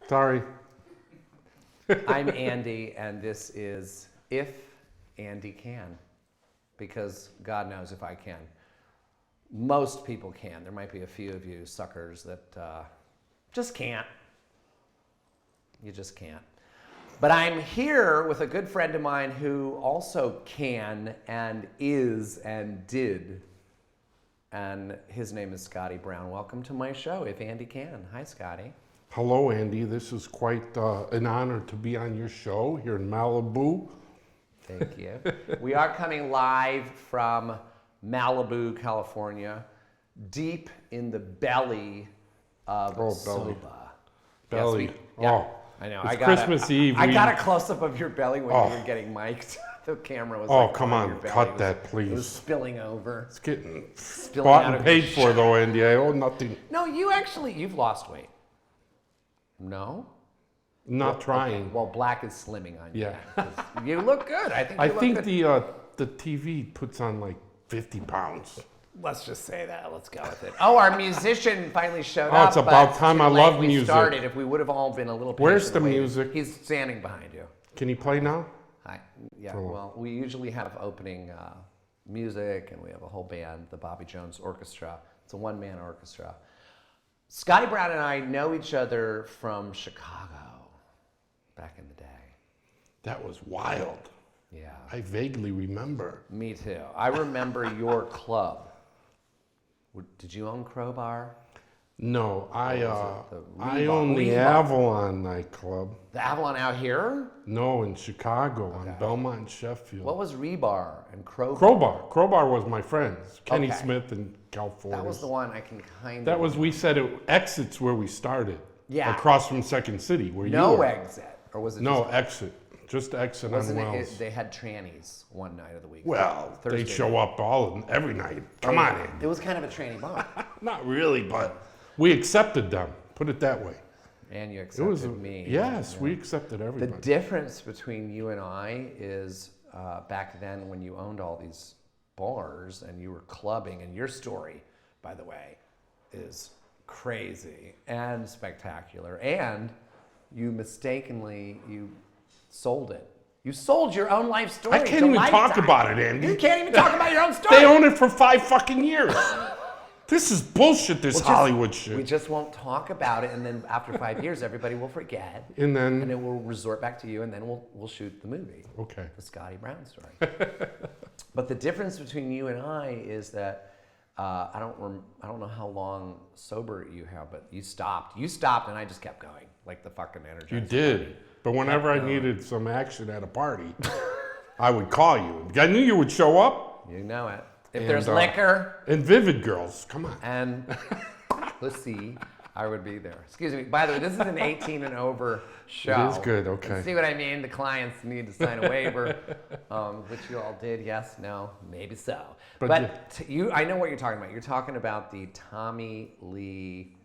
Sorry. I'm Andy, and this is If Andy Can, because God knows if I can. Most people can. There might be a few of you suckers that just can't. You just can't. But I'm here with a good friend of mine who also can and is and did. And his name is Scotty Brown. Welcome to my show, If Andy Can. Hi, Scotty. Hello, Andy. This is quite an honor to be on your show here in Malibu. Thank you. We are coming live from Malibu, California, deep in the belly of Soba. Belly. Yes, yeah, oh, I know. It's Christmas Eve. I got a close-up of your belly when you were getting mic'd. The camera was like, come on, cut that, please. It was spilling over. It's getting Spilling bought out and of paid your for, though, Andy. I owe nothing. No, you've lost weight. No? Not trying. Okay. Well, black is slimming on you. Yeah. You look good. I think the TV puts on like 50 pounds. Let's just say that. Let's go with it. Oh, our musician finally showed up. Oh, it's about time. I love music. We started. If we would have all been a little patient. Where's the music? He's standing behind you. Can you play now? Hi. Yeah. Well, we usually have opening music, and we have a whole band, the Bobby Jones Orchestra. It's a one-man orchestra. Scotty Brown and I know each other from Chicago back in the day. That was wild. Yeah. I vaguely remember. Me too. I remember your club. Did you own Crowbar? No, I Reebok? own the Avalon nightclub. The Avalon out here? No, in Chicago, on Belmont and Sheffield. What was Rebar and Crowbar? Crowbar was my friends, Kenny Okay. Smith and Cal Ford. That was the one I can kind of... That was, we said it, Exit's where we started. Yeah. Across from Second City, where you No were. exit? Or was it No, just... Exit. Just Exit on Wasn't Wells. it, they had trannies one night of the week. Well, Thursday they show night. up every night. Come on in. It was kind of a tranny bar. Not really, but we accepted them. Put it that way. And you It accepted was me. Yes, Yeah. we accepted The everybody. difference between you and I is back then when you owned all these bars and you were clubbing, and your story, by the way, is crazy and spectacular. And you mistakenly, you sold it. You sold your own life story. I can't to even talk Lifetime. about it, Andy. You can't even talk about your own story. They own it for 5 fucking years. This is bullshit, this Hollywood shit. We just won't talk about it, and then after 5 years, everybody will forget. And And then, it will resort back to you, and then we'll shoot the movie. okay. The Scotty Brown story. But the difference between you and I is that I don't know how long sober you have, but you stopped. You stopped, and I just kept going, like the fucking Energizer. You did. But whenever I needed some action at a party, I would call you. I knew you would show up. You know it. If And, there's liquor And Vivid Girls, come on. and pussy, I would be there. Excuse me. By the way, this is an 18 and over show. It is good, okay. See what I mean? The clients need to sign a waiver, which you all did. Yes, no, maybe so. But you, I know what you're talking about. You're talking about the Tommy Lee.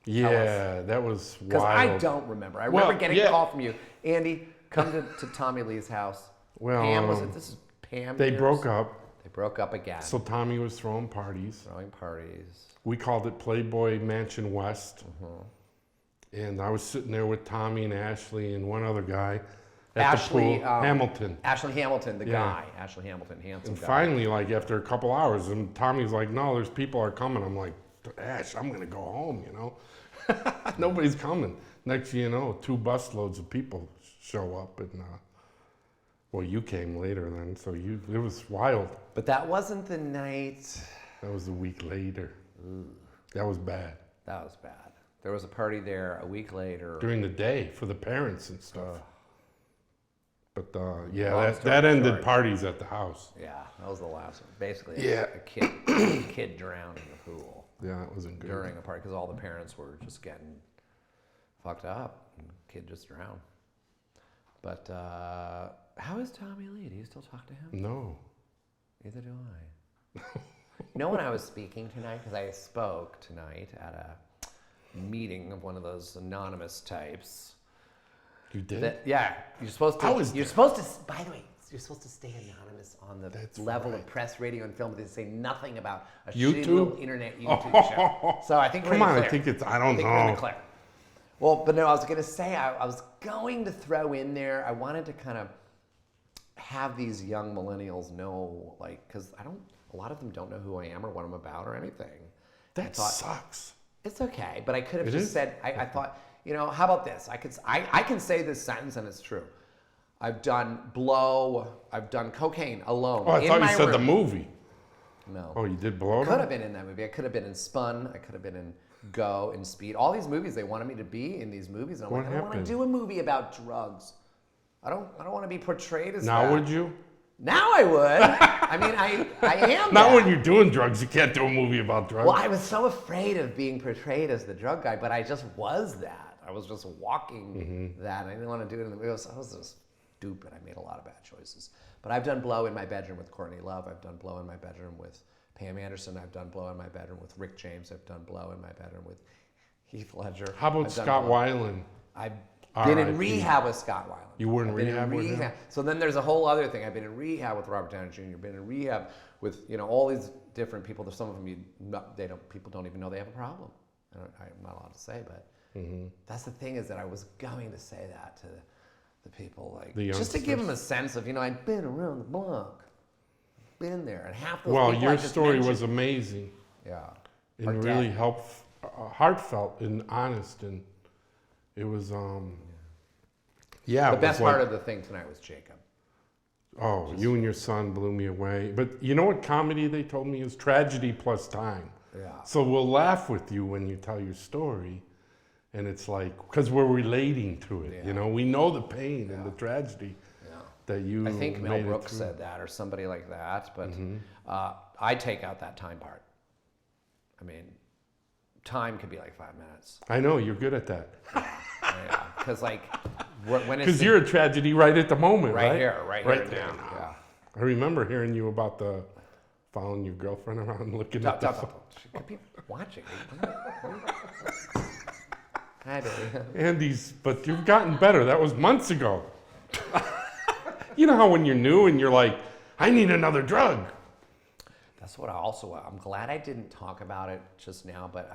Yeah, that was wild. Because I don't remember. I remember getting a call from you. Andy, come to Tommy Lee's house. Well, Pam, was it? This is Pam. They yours? broke up, They broke up again. so Tommy was throwing parties. Throwing parties. We called it Playboy Mansion West. And I was sitting there with Tommy and Ashley and one other guy at the pool. Hamilton. Ashley Hamilton, the Yeah. guy. Ashley Hamilton, handsome And guy. finally, like after a couple hours, and Tommy's like, "No, there's people are coming." I'm like, "Ash, I'm gonna go home," you know. Nobody's coming. Next thing you know, 2 busloads of people show up, and well, you came later then, so it was wild. But that wasn't the night. That was a week later. That was bad. That was bad. There was a party there a week later. During the day for the parents and stuff. But yeah, Long that story ended short. parties at the house. Yeah, that was the last one. Basically, Yeah. a kid drowned in the pool Yeah, it wasn't good. during a party because all the parents were just getting fucked up. And the kid just drowned. But how is Tommy Lee? Do you still talk to him? No. Neither do I. You know when I was speaking tonight, because I spoke tonight at a meeting of one of those anonymous types. You did? That, yeah, you're supposed to. I was You're there. supposed to. By the way, you're supposed to stay anonymous on the That's level right. of press, radio, and film. They say nothing about a YouTube? shitty little internet YouTube show. So I think we're Come in the on, clear. I think it's, I don't We're in the know. clear. Well, but no, I was going to say, I was going to throw in there, I wanted to kind of have these young millennials know, like, because a lot of them don't know who I am or what I'm about or anything. That sucks. It's okay, but I could have It just is? said, I thought, how about this? I can say this sentence and it's true. I've done blow, I've done cocaine alone. Oh, I in thought you my said the room. movie. No. Oh, you did blow it Could up? have been in that movie. I could have been in Spun. I could have been in Go and Speed. All these movies, they wanted me to be in these movies. And I'm What like, I don't want happened? to do a movie about drugs. I don't want to be portrayed as Now that. would you? Now I would. I mean, I am Not that. when you're doing drugs. You can't do a movie about drugs. Well, I was so afraid of being portrayed as the drug guy, but I just was that. I was just walking that. I didn't want to do it in the movie. I was just stupid. I made a lot of bad choices. But I've done blow in my bedroom with Courtney Love. I've done blow in my bedroom with Pam Anderson. I've done blow in my bedroom with Rick James. I've done blow in my bedroom with Heath Ledger. How about I've done Scott blow. Weiland? I've been in R.I.P. rehab with Scott Weiland. You were in I've been rehab with him? So then there's a whole other thing. I've been in rehab with Robert Downey Jr. Been in rehab with all these different people. There's some of them people don't even know they have a problem. I'm not allowed to say, but that's the thing is that I was going to say that to the people, like The just to give them a youngsters. sense of I've been around the block, been there, and half those Well, people your I just story mentioned- was amazing yeah, and Are really dead. heartfelt and honest, and it was yeah. The it best was like, part of the thing tonight was Jacob. Oh, you and your son blew me away. But you know what comedy they told me is tragedy plus time. Yeah. So we'll laugh with you when you tell your story, and it's like because we're relating to it. Yeah. We know the pain and the tragedy Yeah. that you. I think Mel made it Brooks through. said that or somebody like that, but I take out that time part. I mean, time could be like 5 minutes. I know you're good at that Yeah, because like when it's because you're a tragedy right at the moment, right? right Right here there now. now. I remember hearing you about the following your girlfriend around, looking Yeah. at the. She could be watching. Hi, baby. Andy's, but you've gotten better. That was months ago. You know how when you're new and you're like, I need another drug. That's what I'm glad I didn't talk about it just now, but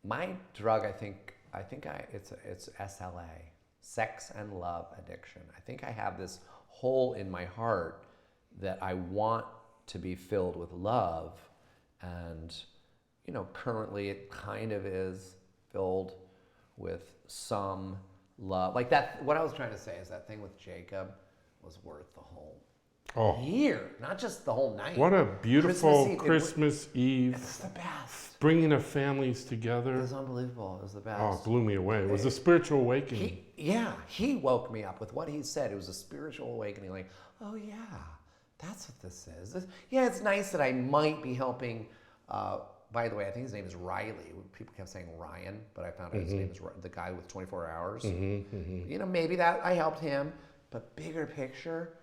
my drug, it's SLA, sex and love addiction. I think I have this hole in my heart that I want to be filled with love, and currently it kind of is filled with some love. Like that, what I was trying to say is that thing with Jacob was worth the whole Oh, year, not just the whole night. what a beautiful Eve. Christmas Eve. It's the best. Bringing the families It together. was unbelievable. It was the best. Oh, it blew me away. It was a spiritual awakening. He woke me up with what he said. It was a spiritual awakening. Like, oh yeah, that's what this is. It's nice that I might be helping. By the way, I think his name is Riley. People kept saying Ryan, but I found out his name is the guy with 24 hours. Maybe that I helped him, but bigger picture,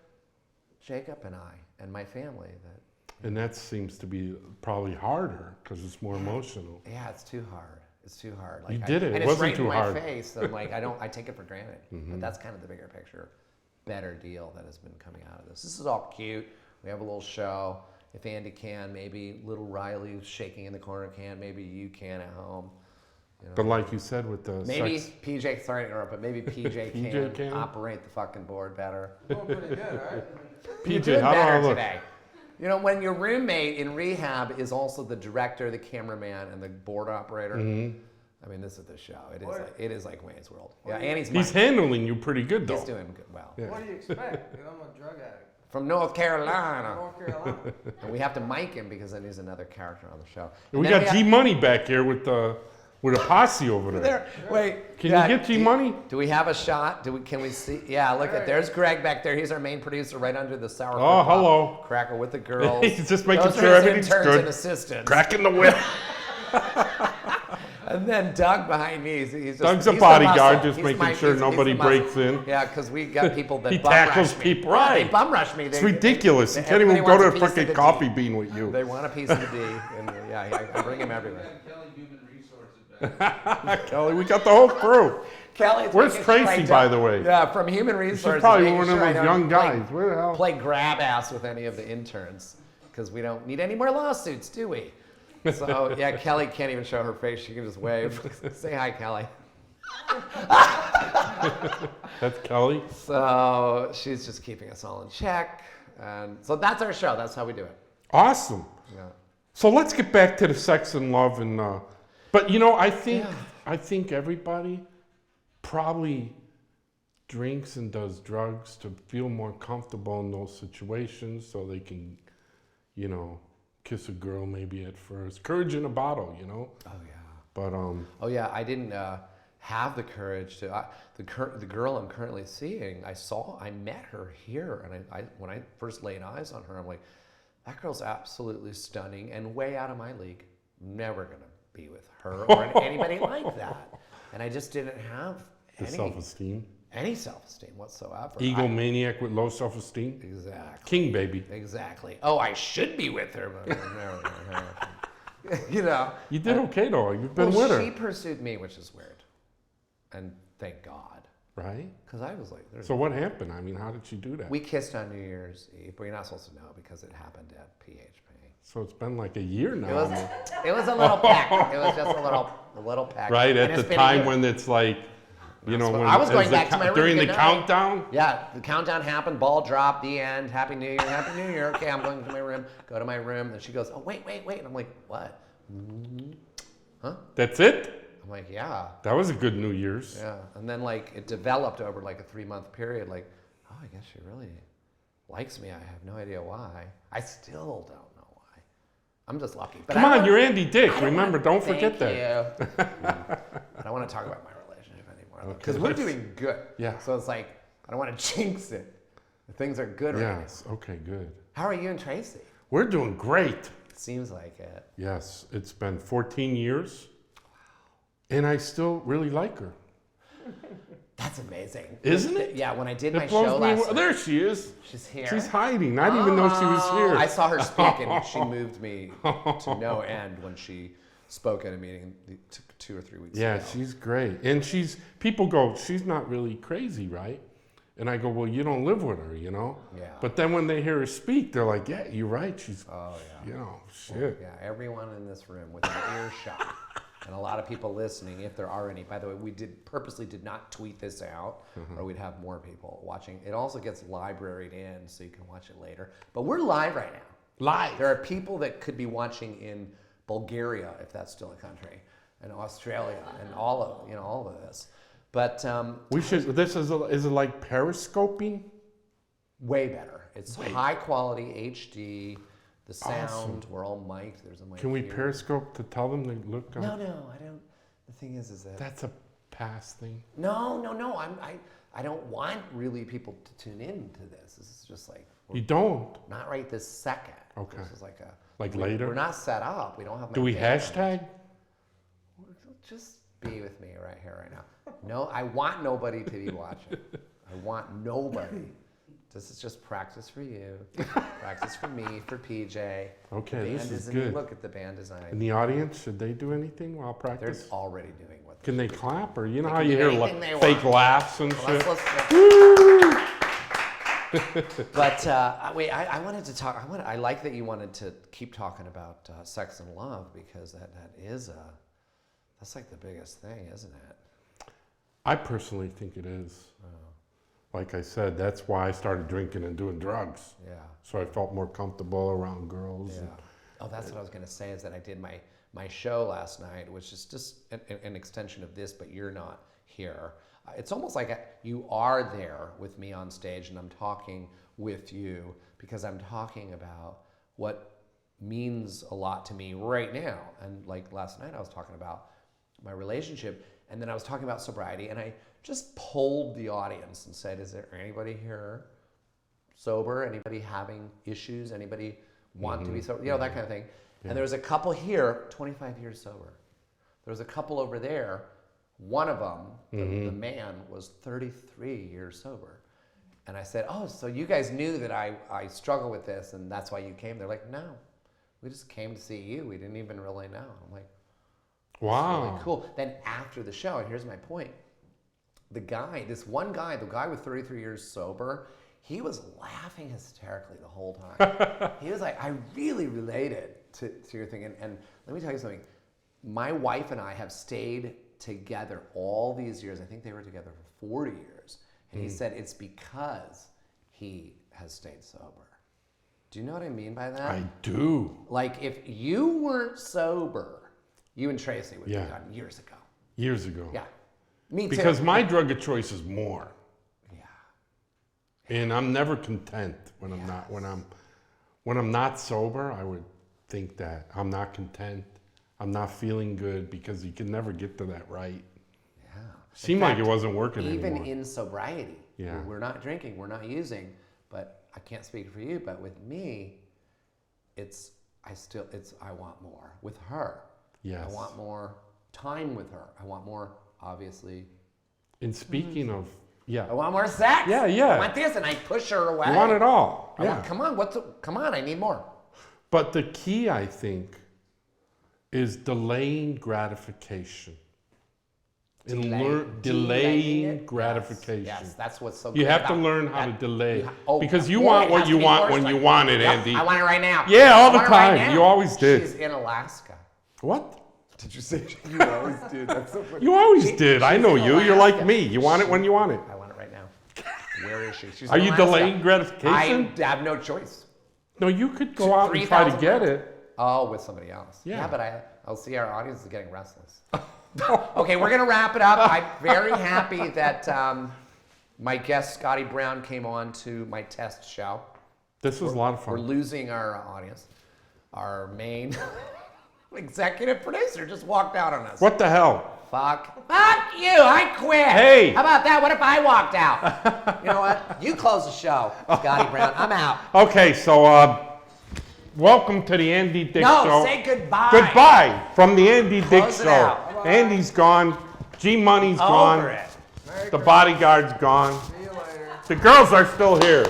Jacob and I and my family. And that seems to be probably harder because it's more emotional. Yeah, it's too hard. It's too hard. You did it. And It it's wasn't right too in my hard. face. I'm like, I take it for granted. But that's kind of the bigger picture, better deal that has been coming out of this. This is all cute. We have a little show. If Andy can, maybe little Riley who's shaking in the corner can. Maybe you can at home. But like you said with the Maybe sex, PJ, sorry to interrupt, but maybe PJ, PJ can? operate the fucking board better. Doing pretty good, all right? You're PJ, doing how do I better look? today. When your roommate in rehab is also the director, the cameraman, and the board operator. I mean, this is the show. It is like Wayne's World. Yeah, Annie's He's handling you pretty good though. he's doing good, well. Yeah. What do you expect? I'm a drug addict. From North Carolina. North Carolina. And we have to mic him because then he's another character on the show. And And we then got G Money back here with a posse over there. there. Wait. Can yeah, you get G Money? Do we have a shot? Can we see? Yeah, look at there's Greg back there. He's our main producer right under the sour. Oh, hello. Cracker with the girls. He's just making Those are sure his everything's interns good. and assistants. Cracking the whip. And then Doug behind me. He's just, Doug's a he's the bodyguard, muscle. just He's making my- sure he's nobody the muscle. breaks in. Yeah, because we got people that He bum tackles rush me. people, Yeah, right. They bum rush me. It's ridiculous. He can't everybody even go to wants a a piece of fucking the coffee D. bean with you. They want a piece of the D, and I bring him everywhere. Kelly Human Resources back. Kelly, we got the whole crew. Kelly, it's Where's making sure I Tracy, don't- by the way? Yeah, from Human She's Resources. probably making one of sure I those don't young guys. Where the hell? Play grab ass with any of the interns because we don't need any more lawsuits, do we? So yeah, Kelly can't even show her face. She can just wave. Say hi, Kelly. That's Kelly. So she's just keeping us all in check. And so that's our show. That's how we do it. Awesome. Yeah. So let's get back to the sex and love and. But I think everybody probably drinks and does drugs to feel more comfortable in those situations, so they can, kiss a girl maybe at first. Courage in a bottle, Oh yeah. But Oh yeah. I didn't have the courage to. The girl I'm currently seeing, I met her here, and I when I first laid eyes on her, I'm like, that girl's absolutely stunning and way out of my league. Never gonna be with her or anybody like that. And I just didn't have the self-esteem. any self-esteem whatsoever. Egomaniac with low self-esteem. Exactly. King baby. Exactly. Oh, I should be with her, but no. You did okay though. You've been with She her, pursued me, which is weird. And thank God. right? Because I was like, So what happened? I mean, how did she do that? we kissed on New Year's Eve, but you're not supposed to know because it happened at PHP. So it's been like a year now. It was a little peck. It was just a little peck. Right And at it's the been a time year. when it's like, when I was going as back to my room during the good night. countdown. Yeah, the countdown happened, ball dropped, the end, Happy New Year, Happy New Year. Okay, I'm going to my room, go to my room. And she goes, oh, wait. And I'm like, what? That's it. I'm like, yeah. That was a good New Year's. Yeah. And then like it developed over like a 3-month period, like, oh, I guess she really likes me. I have no idea why. I still don't know why. I'm just lucky. But Come I on, don't- you're Andy Dick. I don't Remember, wanna- don't forget Thank that. you. I don't want to talk about my relationship anymore Okay, because we're let's- doing good. Yeah. So it's like I don't want to jinx it. Things are good right now. Yes. Okay, good. How are you and Tracy? We're doing great. Seems like it. Yes, it's been 14 years, and I still really like her. That's amazing. Isn't it? Yeah, when I did It my blows show me last away. night, There she is. she's here. She's hiding. I didn't even know she was here. I saw her speak and she moved me to no end when she spoke at a meeting 2 or 3 weeks Yeah, ago. she's great. And people go, she's not really crazy, right? And I go, well, you don't live with her, Yeah. But then when they hear her speak, they're like, yeah, you're right. She's, Oh yeah. shit. Yeah, everyone in this room with an earshot, and a lot of people listening, if there are any. By the way, we purposely did not tweet this out, or we'd have more people watching. It also gets libraried in, so you can watch it later. But we're live right now. Live. There are people that could be watching in Bulgaria, if that's still a country, and Australia, and all of this. But We should, is it like periscoping? way better. It's high quality HD. The sound, Awesome. we're all mic'd. There's a mic Can we here. periscope to tell them to look? No, I don't. The thing is that That's a past thing. no. I don't want really people to tune in to this. This is just like You don't? not right this second. Okay. This is like a Like we- later? We're not set up. We don't have. Do we hashtag? Just be with me right here, right now. No, I want nobody to be watching. I want nobody. This is just practice for you, practice for me, for PJ. Okay, The this band is in- good. Look at the band design. In the audience, should they do anything while They're practice? already doing what Can they clap, or They how can you do hear anything they fake want. laughs and Well, shit? let's But wait, I wanted to talk. I like that you wanted to keep talking about sex and love because that's like the biggest thing, isn't it? I personally think it is. Like I said, that's why I started drinking and doing drugs. Yeah. So I felt more comfortable around girls. Yeah. And Oh, that's what I was going to say is that I did my show last night, which is just an extension of this, but you're not here. It's almost like you are there with me on stage and I'm talking with you because I'm talking about what means a lot to me right now. And like last night I was talking about my relationship and then I was talking about sobriety and I just polled the audience and said, is there anybody here sober? Anybody having issues? Anybody want to be sober? That kind of thing. Yeah. And there was a couple here, 25 years sober. There was a couple over there. One of them, the man, was 33 years sober. And I said, oh, so you guys knew that I struggle with this and that's why you came? They're like, no, we just came to see you. We didn't even really know. I'm like, wow. really cool. Then after the show, and here's my point, the guy with 33 years sober, he was laughing hysterically the whole time. He was like, I really related to your thing. And let me tell you something. My wife and I have stayed together all these years. I think they were together for 40 years. And he said it's because he has stayed sober. Do you know what I mean by that? I do. Like, if you weren't sober, you and Tracy would Yeah. be done years ago. Years ago. Yeah. Me too. Because my drug of choice is more. Yeah. And I'm never content when I'm not when I'm not sober. I would think that I'm not content. I'm not feeling good because you can never get to that right. Yeah. Seemed like it wasn't working Even anymore. in sobriety, Yeah. we're not drinking, we're not using, but I can't speak for you, but with me, I want more with her. Yes. I want more time with her. I want more, obviously. And speaking of, yeah, I want more sex. Yeah, yeah. I want this, and I push her away. you want it all. I Yeah. want, come on, I need more. But the key, I think, is delaying gratification. And delaying Delaying it? gratification. Yes, that's what's so You good have to about learn how to that. delay. Oh, Because you or want it what has you to be want forced, when you like, want it, yep, Andy. I want it right now. Yeah, all I the want it right time. now. You always did. She's in Alaska. What? Did you say you always did? That's so funny. You always did. I she's know in you. You're like Alaska. me. You want it when you want it. I want it right now. Where is she? She's Are in you Alaska. delaying gratification? I have no choice. No, you could go out and try to 3,000 get pounds. it. Oh, with somebody else. Yeah. But I'll see our audience is getting restless. Okay, we're gonna wrap it up. I'm very happy that my guest Scotty Brown came on to my test show. This was a lot of We're fun. losing our audience. Our main executive producer just walked out on us. What the hell? Fuck you, I quit. Hey. How about that? What if I walked out? You know what? You close the show, Scotty Brown. I'm out. Okay, so welcome to the Andy Dick Show. No, say goodbye. Goodbye from the Andy Dick Close it Show. out. Andy's gone. G Money's Over gone. it. Merry The bodyguard's gone. Christmas. See you later. The girls are still here.